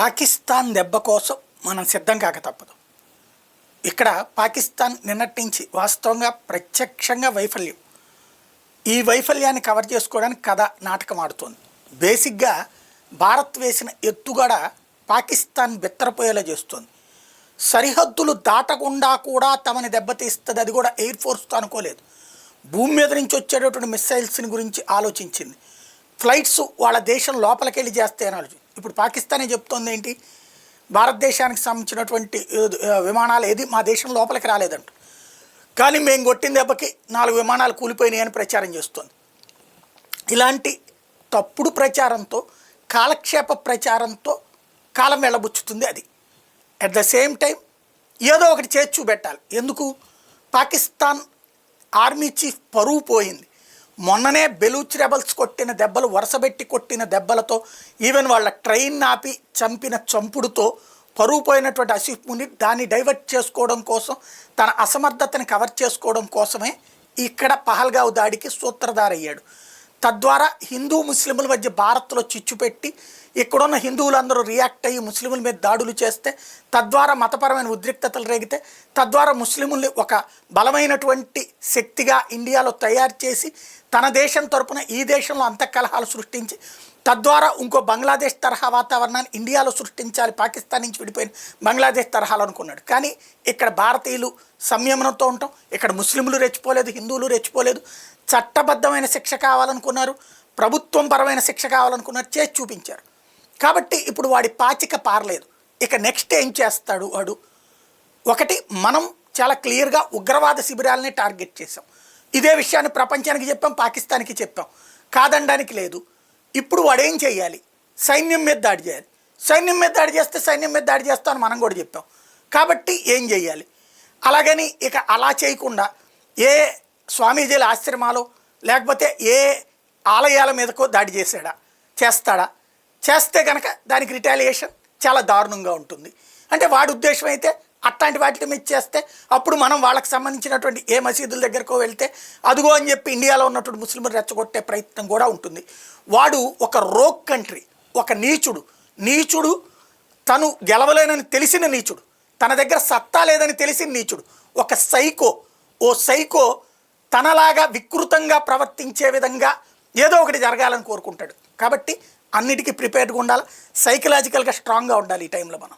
పాకిస్తాన్ దెబ్బ కోసం మనం సిద్ధం కాక తప్పదు. ఇక్కడ పాకిస్తాన్ నిన్నటి నుంచి వాస్తవంగా ప్రత్యక్షంగా వైఫల్యం. ఈ వైఫల్యాన్ని కవర్ చేసుకోవడానికి కథ నాటకం ఆడుతోంది. బేసిక్గా భారత్ వేసిన ఎత్తుగడ పాకిస్తాన్ బెత్తరపోయేలా చేస్తుంది. సరిహద్దులు దాటకుండా కూడా తమని దెబ్బతీస్తుంది. అది కూడా ఎయిర్ ఫోర్స్తో అనుకోలేదు. భూమి మీద నుంచి వచ్చేటటువంటి మిస్సైల్స్ని గురించి ఆలోచించింది. ఫ్లైట్స్ వాళ్ళ దేశం లోపలికి వెళ్ళి చేస్తాయని ఆలోచించింది. ఇప్పుడు పాకిస్తానే చెప్తోంది ఏంటి, భారతదేశానికి సంబంధించినటువంటి విమానాలు ఏది మా దేశం లోపలికి రాలేదంట, కానీ మేము కొట్టిన దెబ్బకి 4 విమానాలు కూలిపోయినాయి అని ప్రచారం చేస్తుంది. ఇలాంటి తప్పుడు ప్రచారంతో, కాలక్షేప ప్రచారంతో కాలం వెళ్ళబుచ్చుతుంది. అది అట్ ద సేమ్ టైం ఏదో ఒకటి చేసి చూపెట్టాలి. ఎందుకు, పాకిస్తాన్ ఆర్మీ చీఫ్ పరువు పోయింది. మొన్ననే బెలూచ్ రెబల్స్ కొట్టిన దెబ్బలు, వరుసబెట్టి కొట్టిన దెబ్బలతో, ఈవెన్ వాళ్ళ ట్రైన్ ఆపి చంపిన చంపుడుతో పరువు పోయినటువంటి ఆసిఫ్ మునీర్ దాన్ని డైవర్ట్ చేసుకోవడం కోసం, తన అసమర్థతని కవర్ చేసుకోవడం కోసమే ఇక్కడ పహల్గావ్ దాడికి సూత్రధారయ్యాడు. తద్వారా హిందూ ముస్లింల మధ్య భారత్లో చిచ్చు పెట్టి ఇక్కడున్న హిందువులందరూ రియాక్ట్ అయ్యి ముస్లింల మీద దాడులు చేస్తే, తద్వారా మతపరమైన ఉద్రిక్తతలు రేగితే, తద్వారా ముస్లింల్ని ఒక బలమైనటువంటి శక్తిగా ఇండియాలో తయారు చేసి తన దేశం తరపున ఈ దేశంలో అంతఃకలహాలు సృష్టించి, తద్వారా ఇంకో బంగ్లాదేశ్ తరహా వాతావరణాన్ని ఇండియాలో సృష్టించాలి, పాకిస్తాన్ నుంచి విడిపోయిన బంగ్లాదేశ్ తరహాలు అనుకున్నాడు. కానీ ఇక్కడ భారతీయులు సంయమనంతో ఉంటాం, ఇక్కడ ముస్లింలు రెచ్చిపోలేదు, హిందువులు రెచ్చిపోలేదు. చట్టబద్ధమైన శిక్ష కావాలనుకున్నారు, ప్రభుత్వం పరమైన శిక్ష కావాలనుకున్నారు, చేసి చూపించారు. కాబట్టి ఇప్పుడు వాడి పాచిక పారలేదు. ఇక నెక్స్ట్ ఏం చేస్తాడు వాడు? ఒకటి, మనం చాలా క్లియర్గా ఉగ్రవాద శిబిరాలని టార్గెట్ చేసాం. ఇదే విషయాన్ని ప్రపంచానికి చెప్పాం, పాకిస్తాన్కి చెప్పాం, కాదనడానికి లేదు. ఇప్పుడు వాడు ఏం చేయాలి? సైన్యం మీద దాడి చేయాలి. సైన్యం మీద దాడి చేస్తే సైన్యం మీద దాడి చేస్తామని మనం కూడా చెప్పాం. కాబట్టి ఏం చేయాలి? అలాగని ఇక అలా చేయకుండా ఏ స్వామీజీల ఆశ్రమాలు లేకపోతే ఏ ఆలయాల మీదకో దాడి చేస్తాడా? చేస్తే కనుక దానికి రిటాలియేషన్ చాలా దారుణంగా ఉంటుంది. అంటే వాడి ఉద్దేశం అయితే అట్లాంటి వాటిని మీద చేస్తే అప్పుడు మనం వాళ్ళకి సంబంధించినటువంటి ఏ మసీదుల దగ్గరకో వెళ్తే అదుగో అని చెప్పి ఇండియాలో ఉన్నటువంటి ముస్లింలు రెచ్చగొట్టే ప్రయత్నం కూడా ఉంటుంది. వాడు ఒక రోగ్ కంట్రీ, ఒక నీచుడు, తను గెలవలేనని తెలిసిన నీచుడు, తన దగ్గర సత్తా లేదని తెలిసిన నీచుడు, ఒక సైకో తనలాగా వికృతంగా ప్రవర్తించే విధంగా ఏదో ఒకటి జరగాలని కోరుకుంటాడు. కాబట్టి అన్నిటికీ ప్రిపేర్డ్గా ఉండాలి, సైకలాజికల్గా స్ట్రాంగ్గా ఉండాలి ఈ టైంలో మనం.